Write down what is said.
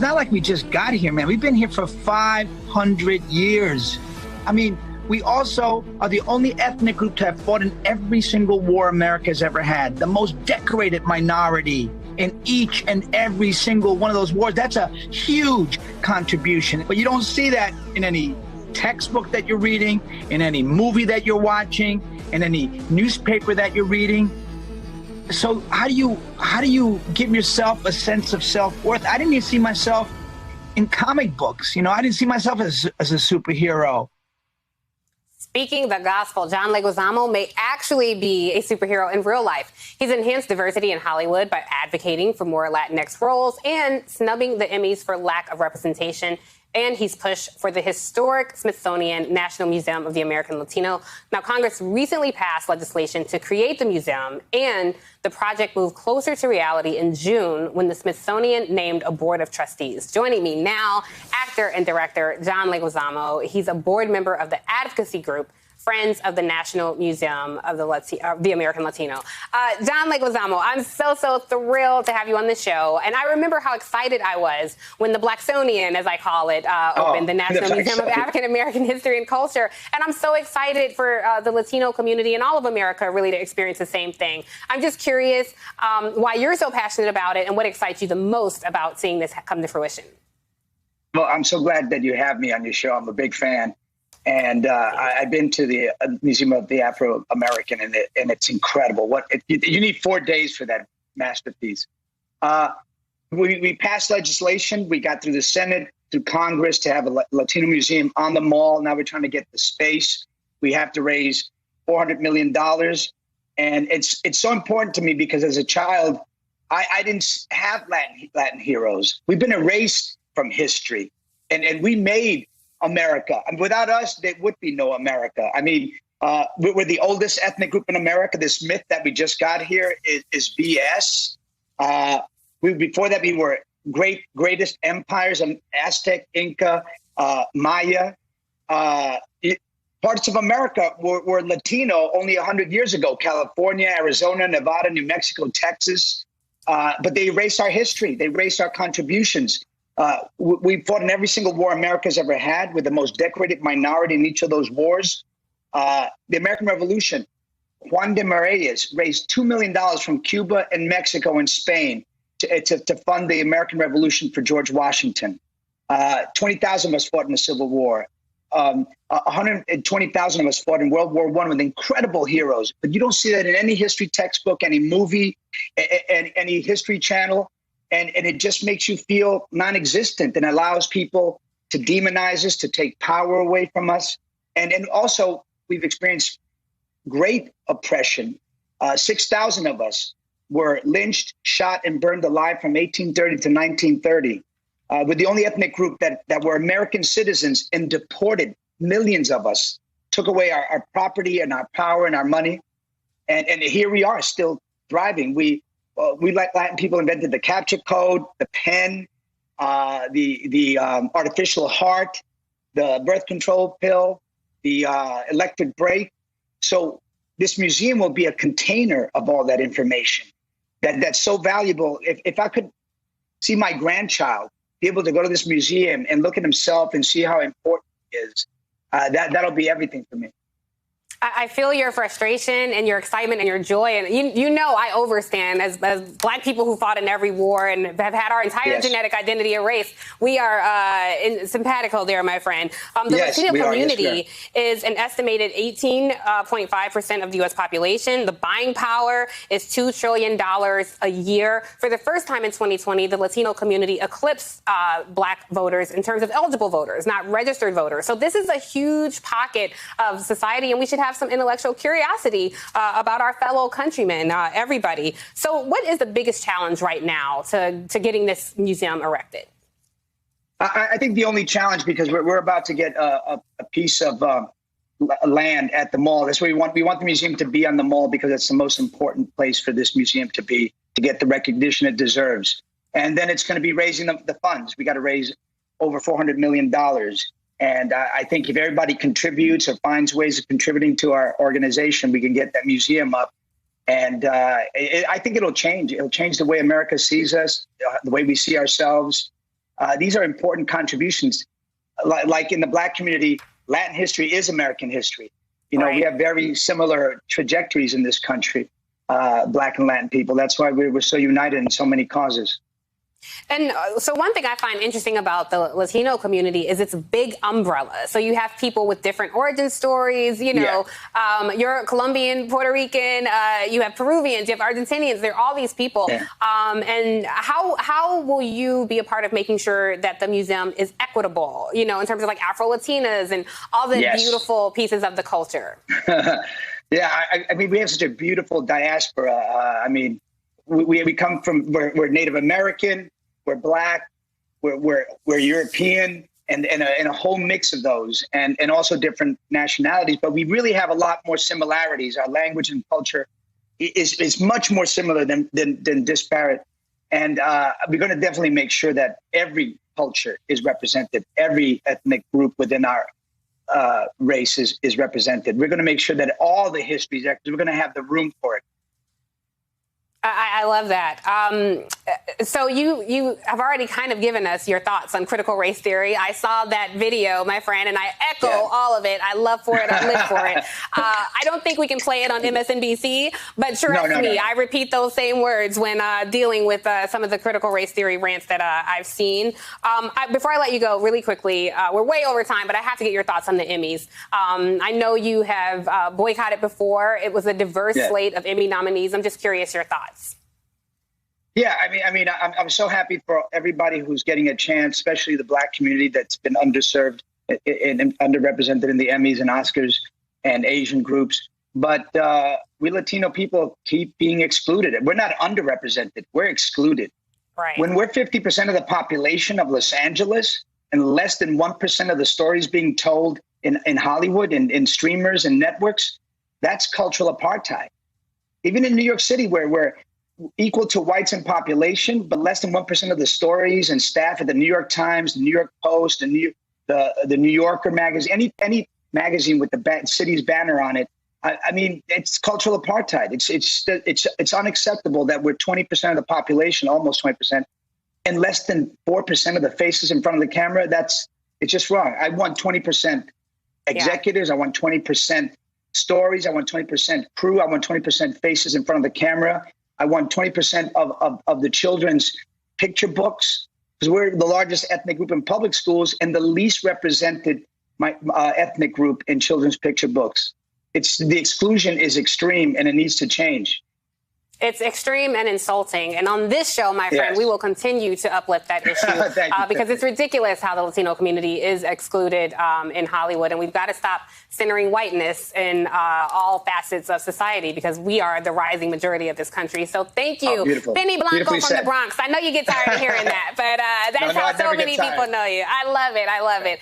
not like we just got here, man. We've been here for 500 years. I mean, we also are the only ethnic group to have fought in every single war America's ever had. The most decorated minority in each and every single one of those wars. That's a huge contribution. But you don't see that in any textbook that you're reading, in any movie that you're watching, in any newspaper that you're reading. So how do you give yourself a sense of self-worth? I didn't even see myself in comic books. You know, I didn't see myself as a superhero. Speaking the gospel, John Leguizamo may actually be a superhero in real life. He's enhanced diversity in Hollywood by advocating for more Latinx roles and snubbing the Emmys for lack of representation. And he's pushed for the historic Smithsonian National Museum of the American Latino. Now, Congress recently passed legislation to create the museum, and the project moved closer to reality in June when the Smithsonian named a board of trustees. Joining me now, actor and director John Leguizamo. He's a board member of the advocacy group Friends of the National Museum of the American Latino. John Leguizamo, I'm so thrilled to have you on the show. And I remember how excited I was when the Blacksonian, as I call it, opened, the National Museum of African American History and Culture. And I'm so excited for the Latino community and all of America really to experience the same thing. I'm just curious why you're so passionate about it and what excites you the most about seeing this come to fruition. Well, I'm so glad that you have me on your show. I'm a big fan. And I've been to the Museum of the Afro-American, and it's incredible. You need 4 days for that masterpiece. We passed legislation. We got through the Senate, through Congress to have a Latino museum on the mall. Now we're trying to get the space. We have to raise $400 million. And it's so important to me because as a child, I didn't have Latin heroes. We've been erased from history, and we made America. And without us, there would be no America. I mean, we're the oldest ethnic group in America. This myth that we just got here is BS. Before that, we were greatest empires, Aztec, Inca, Maya. Parts of America were Latino only 100 years ago. California, Arizona, Nevada, New Mexico, Texas. But they erased our history. They erased our contributions. We fought in every single war America's ever had. We're the most decorated minority in each of those wars. The American Revolution, Juan de Marías raised $2 million from Cuba and Mexico and Spain to fund the American Revolution for George Washington. 20,000 of us fought in the Civil War. 120,000 of us fought in World War I with incredible heroes. But you don't see that in any history textbook, any movie, any history channel. And it just makes you feel non-existent and allows people to demonize us, to take power away from us. And also, we've experienced great oppression. 6,000 of us were lynched, shot, and burned alive from 1830 to 1930. We're the only ethnic group that were American citizens and deported. Millions of us took away our property and our power and our money. And here we are still thriving. We like Latin people invented the captcha code, the pen, the artificial heart, the birth control pill, the electric brake. So this museum will be a container of all that information that's so valuable. If I could see my grandchild be able to go to this museum and look at himself and see how important he is, that'll be everything for me. I feel your frustration and your excitement and your joy. And you know I overstand as Black people who fought in every war and have had our entire genetic identity erased. We are simpatico there, my friend. The Latino community is an estimated 18.5% of the U.S. population. The buying power is $2 trillion a year. For the first time in 2020, the Latino community eclipsed Black voters in terms of eligible voters, not registered voters. So this is a huge pocket of society, and we should have some intellectual curiosity about our fellow countrymen, everybody. So what is the biggest challenge right now to getting this museum erected? I think the only challenge, because we're about to get a piece of land at the mall. That's where we want the museum to be on the mall because it's the most important place for this museum to be, to get the recognition it deserves. And then it's going to be raising the funds. We got to raise over $400 million. And I think if everybody contributes or finds ways of contributing to our organization, we can get that museum up. And I think it'll change. It'll change the way America sees us, the way we see ourselves. These are important contributions. Like in the Black community, Latin history is American history. You know, we have very similar trajectories in this country, Black and Latin people. That's why we're so united in so many causes. And so one thing I find interesting about the Latino community is it's a big umbrella. So you have people with different origin stories, you know, you're Colombian, Puerto Rican, you have Peruvians, you have Argentinians, there are all these people. And how will you be a part of making sure that the museum is equitable, you know, in terms of like Afro-Latinas and all the beautiful pieces of the culture? I mean, we have such a beautiful diaspora. I mean, we come from, we're Native American, we're Black, we're European, and a whole mix of those, and also different nationalities. But we really have a lot more similarities. Our language and culture is much more similar than disparate. And we're going to definitely make sure that every culture is represented, every ethnic group within our race is represented. We're going to make sure that all the histories, we're going to have the room for it. I love that. So you have already kind of given us your thoughts on critical race theory. I saw that video, my friend, and I echo all of it. I love for it. I live for it. I don't think we can play it on MSNBC, but trust me, I repeat those same words when dealing with some of the critical race theory rants that I've seen. Before I let you go, really quickly, we're way over time, but I have to get your thoughts on the Emmys. I know you have boycotted before. It was a diverse slate of Emmy nominees. I'm just curious your thoughts. Yeah, I mean, I'm so happy for everybody who's getting a chance, especially the Black community that's been underserved and underrepresented in the Emmys and Oscars and Asian groups. But we Latino people keep being excluded. We're not underrepresented. We're excluded. Right. When we're 50% of the population of Los Angeles and less than 1% of the stories being told in Hollywood and in streamers and networks, that's cultural apartheid. Even in New York City, where we're equal to whites in population, but less than 1% of the stories and staff at the New York Times, the New York Post, the New Yorker magazine, any magazine with the city's banner on it. I mean, it's cultural apartheid. It's unacceptable that we're 20% of the population, almost 20%, and less than 4% of the faces in front of the camera. It's just wrong. I want 20% executives. I want 20% stories. I want 20% crew. I want 20% faces in front of the camera. I want 20% of the children's picture books, because we're the largest ethnic group in public schools and the least represented ethnic group in children's picture books. The exclusion is extreme and it needs to change. It's extreme and insulting. And on this show, my friend, we will continue to uplift that issue because it's ridiculous how the Latino community is excluded in Hollywood. And we've got to stop centering whiteness in all facets of society because we are the rising majority of this country. So thank you, Benny Blanco from the Bronx. I know you get tired of hearing that, but that's how so many people know you. I love it. I love it.